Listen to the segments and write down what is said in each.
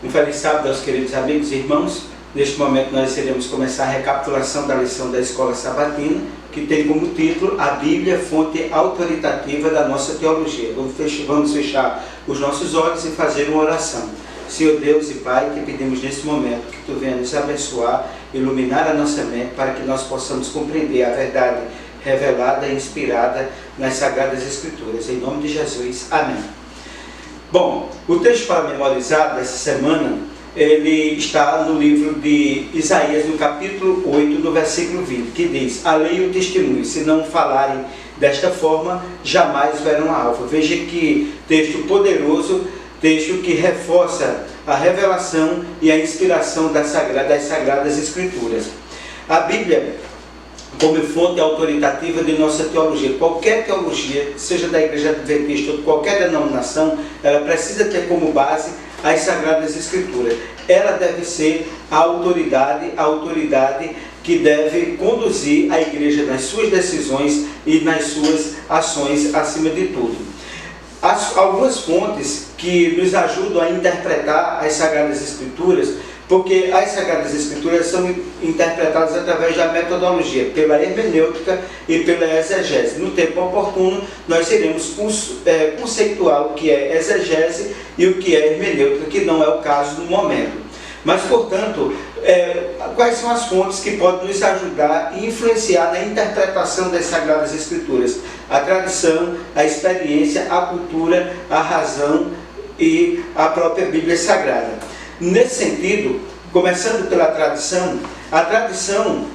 Um feliz sábado aos queridos amigos e irmãos. Neste momento nós iremos começar a recapitulação da lição da Escola Sabatina, que tem como título a Bíblia, fonte autoritativa da nossa teologia. Vamos fechar os nossos olhos e fazer uma oração. Senhor Deus e Pai, que pedimos nesse momento que Tu venha nos abençoar, iluminar a nossa mente para que nós possamos compreender a verdade revelada e inspirada nas Sagradas Escrituras. Em nome de Jesus. Amém. Bom, o texto para memorizar dessa semana, ele está no livro de Isaías, no capítulo 8, no versículo 20, que diz: a lei e o testemunho, se não falarem desta forma, jamais verão a alva. Veja que texto poderoso, texto que reforça a revelação e a inspiração das Sagradas Escrituras. A Bíblia, como fonte autoritativa de nossa teologia, qualquer teologia, seja da Igreja Adventista ou de qualquer denominação, ela precisa ter como base as Sagradas Escrituras. Ela deve ser a autoridade que deve conduzir a Igreja nas suas decisões e nas suas ações, acima de tudo. Algumas fontes que nos ajudam a interpretar as Sagradas Escrituras, porque as Sagradas Escrituras são interpretadas através da metodologia, pela hermenêutica e pela exegese. No tempo oportuno, nós iremos conceituar o que é exegese e o que é hermenêutica, que não é o caso no momento. Mas, portanto, quais são as fontes que podem nos ajudar e influenciar na interpretação das Sagradas Escrituras? A tradição, a experiência, a cultura, a razão e a própria Bíblia Sagrada. Nesse sentido, começando pela tradição, a tradição,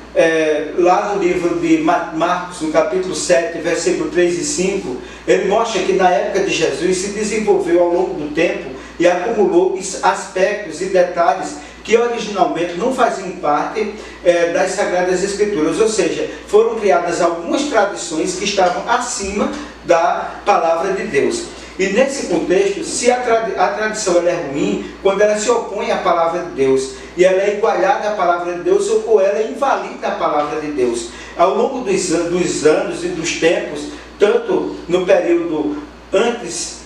lá no livro de Marcos, no capítulo 7, versículo 3 e 5, ele mostra que na época de Jesus se desenvolveu ao longo do tempo e acumulou aspectos e detalhes que originalmente não faziam parte das Sagradas Escrituras, ou seja, foram criadas algumas tradições que estavam acima da palavra de Deus. E nesse contexto, se a tradição ela é ruim, quando ela se opõe à palavra de Deus, e ela é igualhada à palavra de Deus, ou ela invalida a palavra de Deus. Ao longo dos anos e dos tempos, tanto no período antes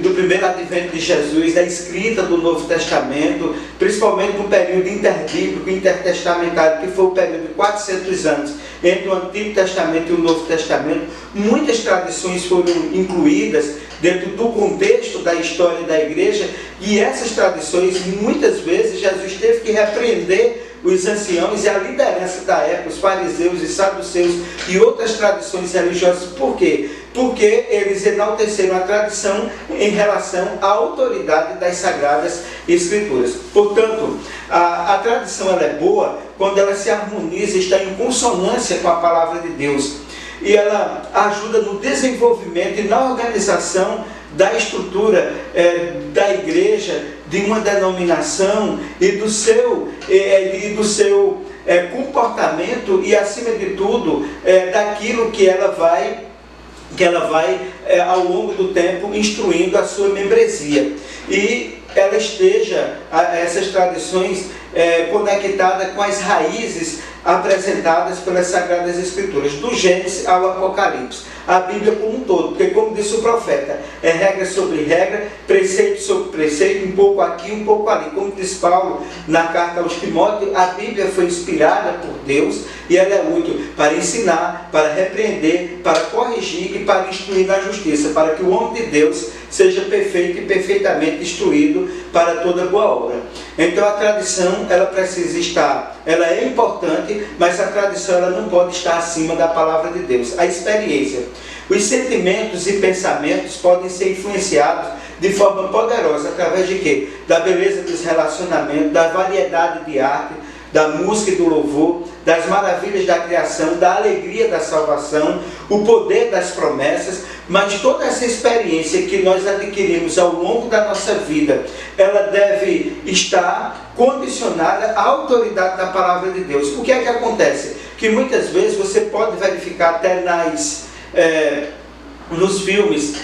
do primeiro advento de Jesus, da escrita do Novo Testamento, principalmente no período interbíblico, intertestamentário, que foi o período de 400 anos, entre o Antigo Testamento e o Novo Testamento, muitas tradições foram incluídas dentro do contexto da história da igreja, e essas tradições, muitas vezes, Jesus teve que repreender os anciãos e a liderança da época, os fariseus e saduceus e outras tradições religiosas. Por quê? Porque eles enalteceram a tradição em relação à autoridade das Sagradas Escrituras. Portanto, a tradição ela é boa quando ela se harmoniza, está em consonância com a palavra de Deus. E ela ajuda no desenvolvimento e na organização da estrutura da igreja, de uma denominação e do seu comportamento e, acima de tudo, daquilo que ela vai ao longo do tempo instruindo a sua membresia. E ela esteja, essas tradições, conectada com as raízes apresentadas pelas Sagradas Escrituras, do Gênesis ao Apocalipse, a Bíblia como um todo, porque, como disse o profeta, é regra sobre regra, preceito sobre preceito, um pouco aqui, um pouco ali. Como diz Paulo na carta aos Timóteos, a Bíblia foi inspirada por Deus e ela é útil para ensinar, para repreender, para corrigir e para instruir na justiça, para que o homem de Deus seja perfeito e perfeitamente instruído para toda boa obra. Então a tradição, ela precisa estar, ela é importante, mas a tradição ela não pode estar acima da palavra de Deus. A experiência, os sentimentos e pensamentos podem ser influenciados de forma poderosa através de quê? Da beleza dos relacionamentos, da variedade de arte, da música e do louvor, das maravilhas da criação, da alegria da salvação, o poder das promessas, mas toda essa experiência que nós adquirimos ao longo da nossa vida, ela deve estar condicionada à autoridade da palavra de Deus. O que é que acontece? Que muitas vezes você pode verificar até nos filmes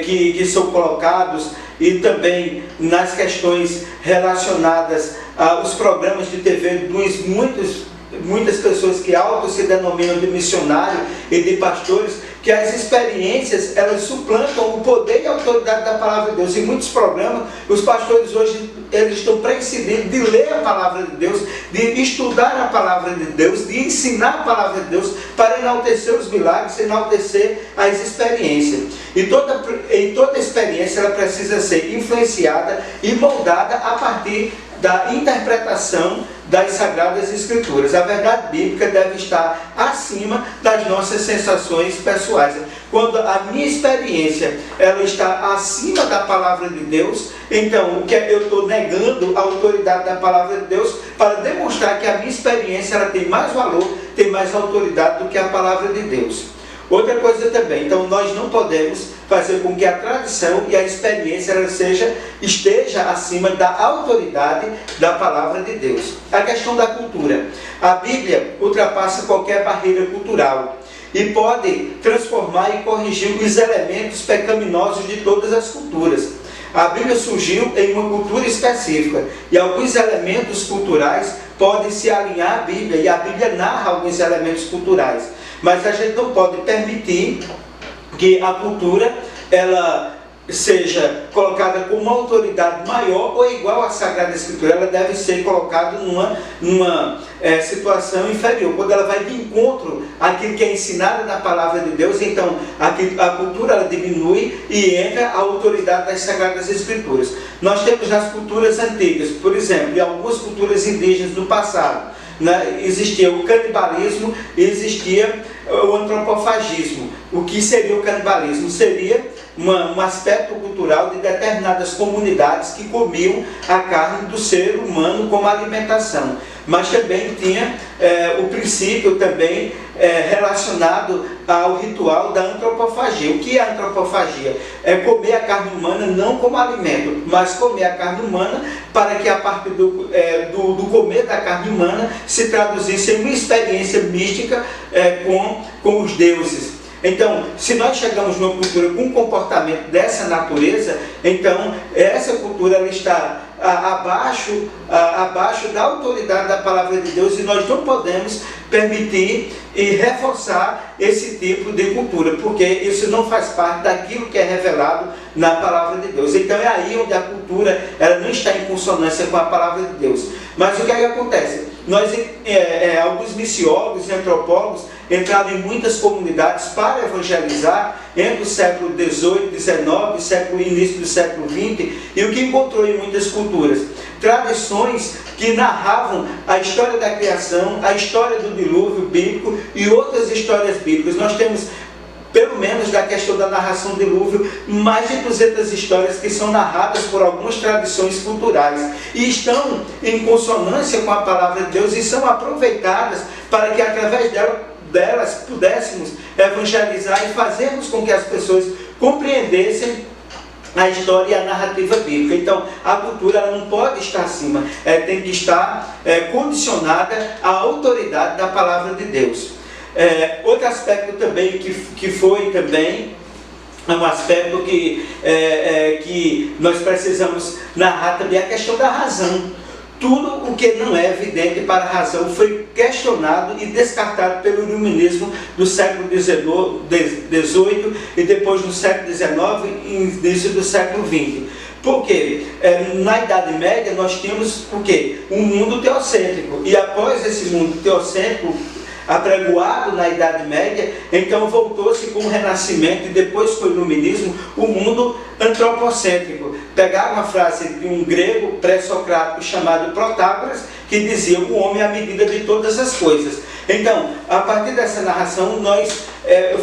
que são colocados e também nas questões relacionadas aos programas de TV muitas pessoas que se denominam de missionário e de pastores, que as experiências, elas suplantam o poder e a autoridade da palavra de Deus. Em muitos programas, os pastores hoje, eles estão prescindindo de ler a palavra de Deus, de estudar a palavra de Deus, de ensinar a palavra de Deus, para enaltecer os milagres, enaltecer as experiências. E toda experiência, ela precisa ser influenciada e moldada a partir da interpretação das Sagradas Escrituras. A verdade bíblica deve estar acima das nossas sensações pessoais. Quando a minha experiência, ela está acima da palavra de Deus, então eu estou negando a autoridade da palavra de Deus para demonstrar que a minha experiência, ela tem mais valor, tem mais autoridade do que a palavra de Deus. Outra coisa também, então nós não podemos fazer com que a tradição e a experiência ela esteja acima da autoridade da palavra de Deus. A questão da cultura. A Bíblia ultrapassa qualquer barreira cultural e pode transformar e corrigir os elementos pecaminosos de todas as culturas. A Bíblia surgiu em uma cultura específica e alguns elementos culturais podem se alinhar à Bíblia, e a Bíblia narra alguns elementos culturais. Mas a gente não pode permitir que a cultura ela seja colocada como uma autoridade maior ou igual à Sagrada Escritura. Ela deve ser colocada numa situação inferior. Quando ela vai de encontro àquilo que é ensinado na palavra de Deus, então a cultura ela diminui e entra a autoridade das Sagradas Escrituras. Nós temos nas culturas antigas, por exemplo, em algumas culturas indígenas do passado, existia o canibalismo e existia o antropofagismo. O que seria o canibalismo? Seria um aspecto cultural de determinadas comunidades que comiam a carne do ser humano como alimentação. Mas também tinha o princípio também relacionado ao ritual da antropofagia. O que é a antropofagia? É comer a carne humana não como alimento, mas comer a carne humana para que a partir do comer da carne humana se traduzisse em uma experiência mística com os deuses. Então, se nós chegamos numa cultura com um comportamento dessa natureza, então essa cultura ela está abaixo da autoridade da palavra de Deus, e nós não podemos permitir e reforçar esse tipo de cultura, porque isso não faz parte daquilo que é revelado na palavra de Deus. Então é aí onde a cultura ela não está em consonância com a palavra de Deus. Mas o que é que acontece? Alguns missiólogos e antropólogos entraram em muitas comunidades para evangelizar entre o século XVIII, XIX, início do século XX, e o que encontrou em muitas culturas? Tradições que narravam a história da criação, a história do dilúvio bíblico e outras histórias bíblicas. Nós temos, pelo menos da questão da narração do dilúvio, mais de 200 histórias que são narradas por algumas tradições culturais e estão em consonância com a palavra de Deus e são aproveitadas para que através delas pudéssemos evangelizar e fazermos com que as pessoas compreendessem a história e a narrativa bíblica. Então, a cultura ela não pode estar acima, tem que estar condicionada à autoridade da palavra de Deus. Outro aspecto também que foi também um aspecto que nós precisamos narrar também é a questão da razão. Tudo o que não é evidente para a razão foi questionado e descartado pelo iluminismo do século XVIII e depois do século XIX e início do século XX. Porque na Idade Média nós tínhamos o quê? Um mundo teocêntrico. E após esse mundo teocêntrico apregoado na Idade Média, então voltou-se com o Renascimento e depois com o Iluminismo, o mundo antropocêntrico. Pegaram uma frase de um grego pré-socrático chamado Protágoras, que dizia: o homem é a medida de todas as coisas. Então, a partir dessa narração,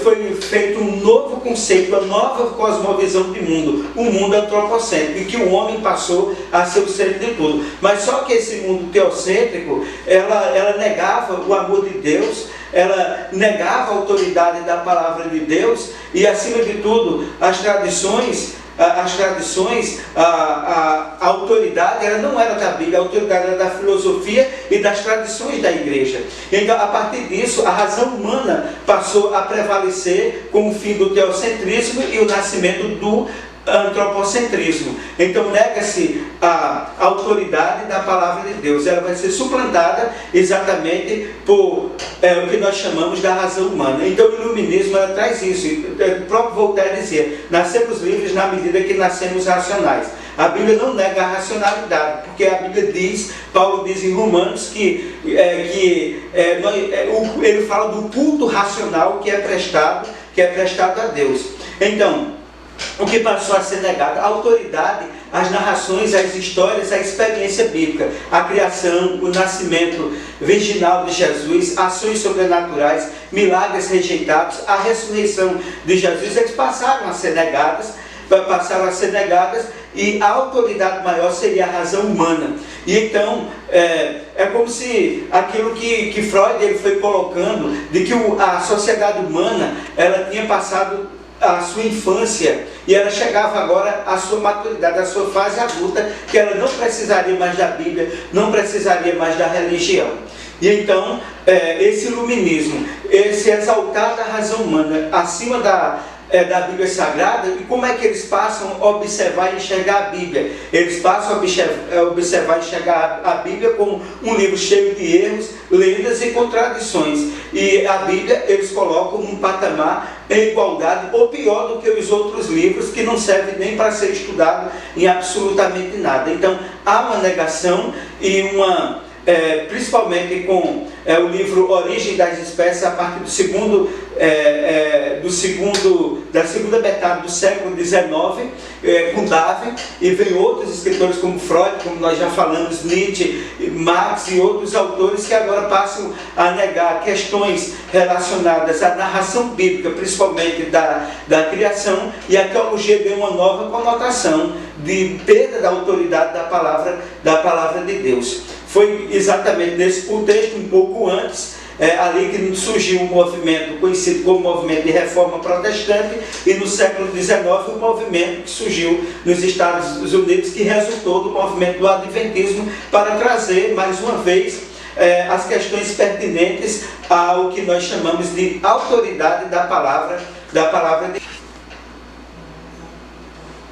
foi feito um novo conceito, uma nova cosmovisão de mundo, um mundo antropocêntrico, em que o homem passou a ser o centro de tudo. Mas só que esse mundo teocêntrico, ela negava o amor de Deus, ela negava a autoridade da palavra de Deus e, acima de tudo, as tradições, a autoridade ela não era da Bíblia, a autoridade era da filosofia e das tradições da igreja. Então, a partir disso, a razão humana passou a prevalecer com o fim do teocentrismo e o nascimento do antropocentrismo. Então nega-se a autoridade da palavra de Deus. Ela vai ser suplantada exatamente por o que nós chamamos da razão humana. Então o iluminismo ela traz isso. O próprio Voltaire dizia: nascemos livres na medida que nascemos racionais. A Bíblia não nega a racionalidade, porque a Bíblia diz, Paulo diz em Romanos que ele fala do culto racional que é prestado a Deus. Então, o que passou a ser negado? A autoridade, as narrações, as histórias, a experiência bíblica, a criação, o nascimento virginal de Jesus, ações sobrenaturais, milagres rejeitados, a ressurreição de Jesus, eles passaram a ser negadas, e a autoridade maior seria a razão humana. E então, é como se aquilo que Freud ele foi colocando, de que a sociedade humana, ela tinha passado a sua infância, e ela chegava agora à sua maturidade, à sua fase adulta, que ela não precisaria mais da Bíblia, não precisaria mais da religião. E então, esse iluminismo, esse exaltar da razão humana acima da Bíblia Sagrada, e como é que eles passam a observar e enxergar a Bíblia? Eles passam a observar e enxergar a Bíblia como um livro cheio de erros, lendas e contradições. E a Bíblia eles colocam num patamar em igualdade, ou pior do que os outros livros, que não servem nem para ser estudado em absolutamente nada. Então há uma negação e principalmente com o livro Origem das Espécies, a partir da segunda metade do século XIX, com Darwin, e vem outros escritores como Freud, como nós já falamos, Nietzsche, Marx e outros autores que agora passam a negar questões relacionadas à narração bíblica, principalmente da criação, e a teologia ganha uma nova conotação de perda da autoridade da palavra de Deus. Foi exatamente nesse contexto, um pouco antes, ali que surgiu um movimento conhecido como movimento de reforma protestante, e no século XIX um movimento que surgiu nos Estados Unidos, que resultou do movimento do Adventismo, para trazer mais uma vez as questões pertinentes ao que nós chamamos de autoridade da palavra de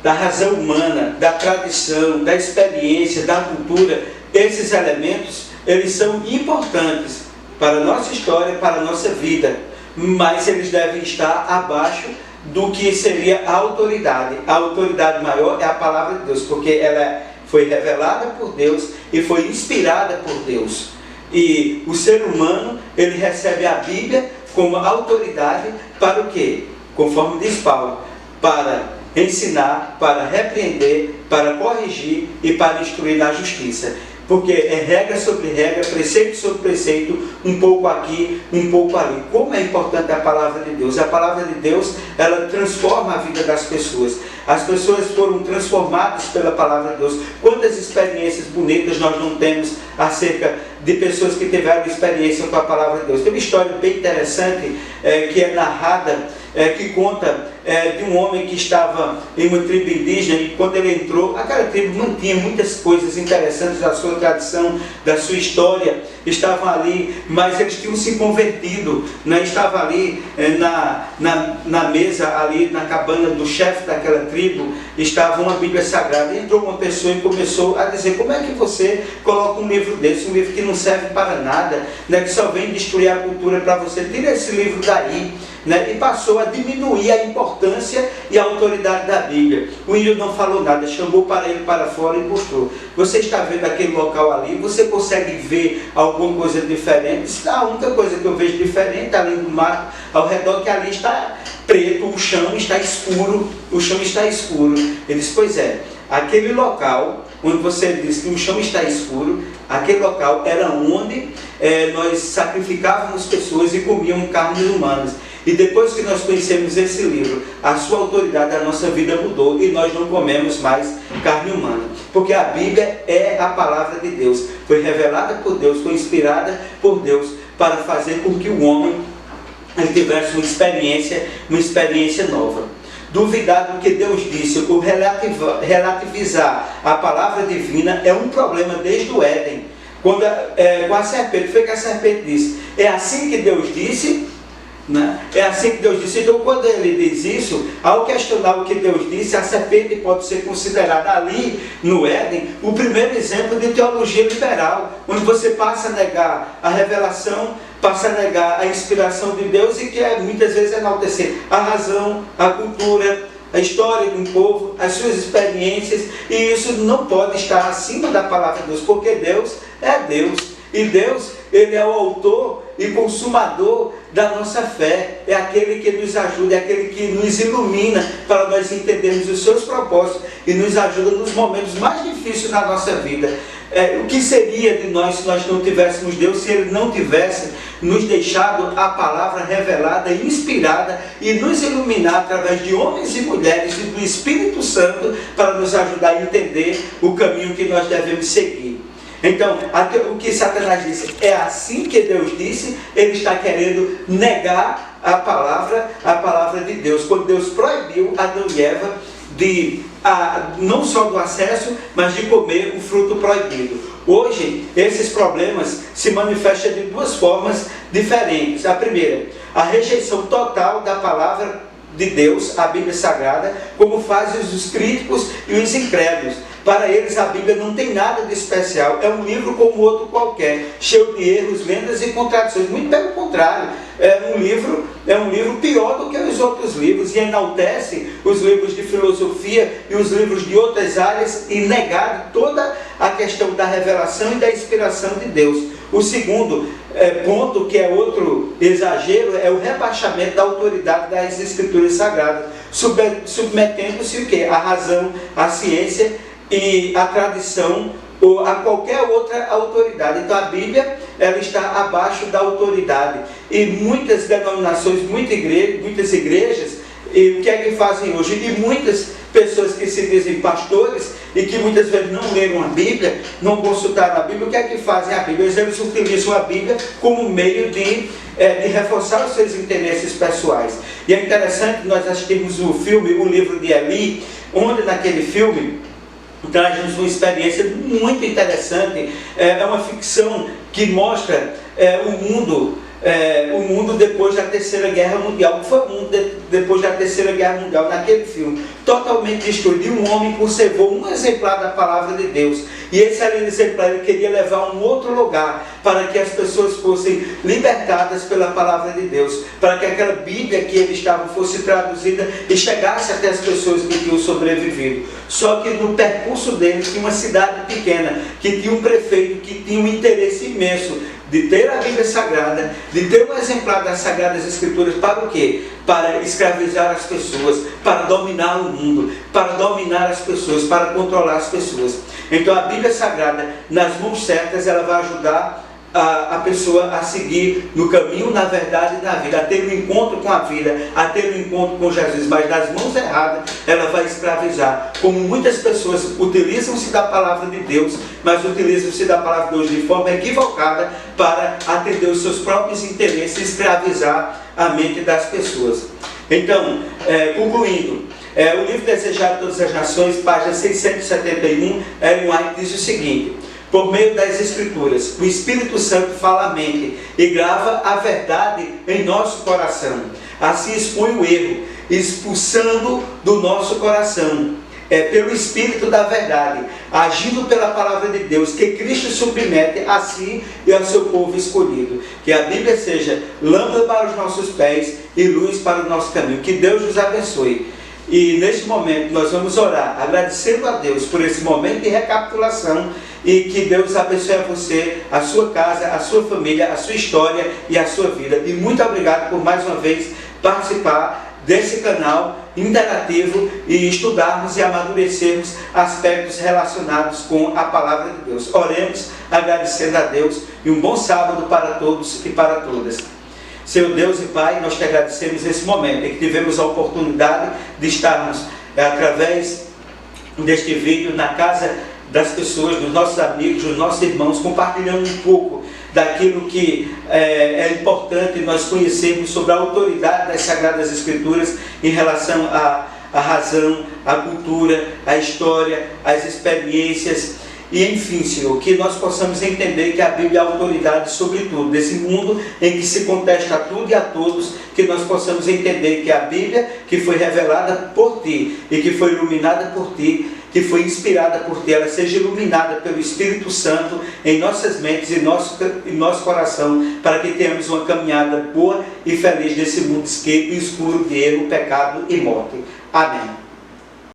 da razão humana, da tradição, da experiência, da cultura. Esses elementos, eles são importantes para a nossa história, para a nossa vida, mas eles devem estar abaixo do que seria a autoridade. A autoridade maior é a palavra de Deus, porque ela foi revelada por Deus e foi inspirada por Deus. E o ser humano, ele recebe a Bíblia como autoridade para o quê? Conforme diz Paulo, para ensinar, para repreender, para corrigir e para instruir na justiça. Porque é regra sobre regra, preceito sobre preceito, um pouco aqui, um pouco ali. Como é importante a palavra de Deus? A palavra de Deus, ela transforma a vida das pessoas. As pessoas foram transformadas pela palavra de Deus. Quantas experiências bonitas nós não temos acerca de pessoas que tiveram experiência com a palavra de Deus. Tem uma história bem interessante que é narrada, que conta de um homem que estava em uma tribo indígena, e quando ele entrou, aquela tribo mantinha muitas coisas interessantes da sua tradição, da sua história, estavam ali, mas eles tinham se convertido, né? Estava ali na mesa, ali na cabana do chefe daquela tribo, estava uma Bíblia Sagrada, e entrou uma pessoa e começou a dizer: como é que você coloca um livro desse, um livro que não serve para nada, né? Que só vem destruir a cultura para você, tira esse livro daí. Né? E passou a diminuir a importância e a autoridade da Bíblia. O índio não falou nada, chamou para ele para fora e mostrou: você está vendo aquele local ali? Você consegue ver alguma coisa diferente? Isso é a única coisa que eu vejo diferente, além do mato ao redor, que ali está preto, o chão está escuro. O chão está escuro. Ele disse: pois é, aquele local onde você diz que o chão está escuro, aquele local era onde nós sacrificávamos pessoas e comíamos carnes humanas. E depois que nós conhecemos esse livro, a sua autoridade, a nossa vida mudou, e nós não comemos mais carne humana. Porque a Bíblia é a palavra de Deus. Foi revelada por Deus, foi inspirada por Deus para fazer com que o homem tivesse uma experiência nova. Duvidar do que Deus disse, ou relativizar a palavra divina, é um problema desde o Éden. Quando com a serpente, foi que a serpente disse: é assim que Deus disse. Né? É assim que Deus disse. Então, quando ele diz isso, ao questionar o que Deus disse, a serpente pode ser considerada ali no Éden o primeiro exemplo de teologia liberal, onde você passa a negar a revelação, passa a negar a inspiração de Deus e quer muitas vezes enaltecer a razão, a cultura, a história de um povo, as suas experiências, e isso não pode estar acima da palavra de Deus, porque Deus é Deus. E Deus, Ele é o autor e consumador da nossa fé. É aquele que nos ajuda, é aquele que nos ilumina para nós entendermos os seus propósitos e nos ajuda nos momentos mais difíceis da nossa vida. O que seria de nós se nós não tivéssemos Deus, se Ele não tivesse nos deixado a palavra revelada, inspirada e nos iluminar através de homens e mulheres e do Espírito Santo para nos ajudar a entender o caminho que nós devemos seguir. Então, o que Satanás disse, é assim que Deus disse, ele está querendo negar a palavra de Deus. Quando Deus proibiu Adão e Eva não só do acesso, mas de comer o fruto proibido. Hoje, esses problemas se manifestam de duas formas diferentes. A primeira, a rejeição total da palavra de Deus, a Bíblia Sagrada, como fazem os críticos e os incrédulos. Para eles a Bíblia não tem nada de especial, é um livro como outro qualquer, cheio de erros, lendas e contradições. Muito pelo contrário, é um livro pior do que os outros livros, e enaltece os livros de filosofia e os livros de outras áreas, e negar toda a questão da revelação e da inspiração de Deus. O segundo ponto, que é outro exagero, é o rebaixamento da autoridade das Escrituras Sagradas, submetendo-se o quê? A razão, a ciência e a tradição ou a qualquer outra autoridade. Então a Bíblia, ela está abaixo da autoridade. E muitas denominações, muitas igrejas, e o que é que fazem hoje? E muitas pessoas que se dizem pastores e que muitas vezes não leram a Bíblia, não consultaram a Bíblia, o que é que fazem a Bíblia? Eles utilizam a Bíblia como meio de reforçar os seus interesses pessoais. E é interessante, nós assistimos o filme, o livro de Eli, onde naquele filme traz-nos uma experiência muito interessante. É uma ficção que mostra o mundo depois da Terceira Guerra Mundial. O que foi o mundo depois da Terceira Guerra Mundial naquele filme? Totalmente destruído. Um homem conservou um exemplar da palavra de Deus. E esse exemplar ele queria levar a um outro lugar, para que as pessoas fossem libertadas pela palavra de Deus, para que aquela Bíblia que ele estava fosse traduzida e chegasse até as pessoas que tinham sobrevivido. Só que no percurso dele tinha uma cidade pequena, que tinha um prefeito que tinha um interesse imenso de ter a Bíblia Sagrada, de ter um exemplar das Sagradas Escrituras. Para o quê? Para escravizar as pessoas, para dominar o mundo, para dominar as pessoas, para controlar as pessoas. Então a Bíblia Sagrada, nas mãos certas, ela vai ajudar a pessoa a seguir no caminho, na verdade e na vida, a ter um encontro com a vida, a ter um encontro com Jesus. Mas nas mãos erradas, ela vai escravizar. Como muitas pessoas utilizam-se da palavra de Deus, mas utilizam-se da palavra de Deus de forma equivocada para atender os seus próprios interesses e escravizar a mente das pessoas. Então, concluindo, o livro Desejado de Todas as Nações, página 671, Ellen White diz o seguinte: por meio das Escrituras, o Espírito Santo fala a mente e grava a verdade em nosso coração. Assim expõe o erro, expulsando do nosso coração, pelo Espírito da verdade, agindo pela palavra de Deus, que Cristo submete a si e ao seu povo escolhido. Que a Bíblia seja lâmpada para os nossos pés e luz para o nosso caminho. Que Deus nos abençoe. E neste momento nós vamos orar, agradecendo a Deus por esse momento de recapitulação, e que Deus abençoe a você, a sua casa, a sua família, a sua história e a sua vida. E muito obrigado por mais uma vez participar desse canal interativo e estudarmos e amadurecermos aspectos relacionados com a palavra de Deus. Oremos agradecendo a Deus, e um bom sábado para todos e para todas. Senhor Deus e Pai, nós te agradecemos esse momento em que tivemos a oportunidade de estarmos através deste vídeo na casa das pessoas, dos nossos amigos, dos nossos irmãos, compartilhando um pouco daquilo que é importante nós conhecermos sobre a autoridade das Sagradas Escrituras em relação à razão, à cultura, à história, às experiências E enfim, Senhor, que nós possamos entender que a Bíblia é a autoridade sobre tudo, desse mundo em que se contesta a tudo e a todos, que nós possamos entender que a Bíblia, que foi revelada por Ti e que foi iluminada por Ti, que foi inspirada por Ti, ela seja iluminada pelo Espírito Santo em nossas mentes e nosso coração, para que tenhamos uma caminhada boa e feliz nesse mundo escuro de erro, pecado e morte. Amém.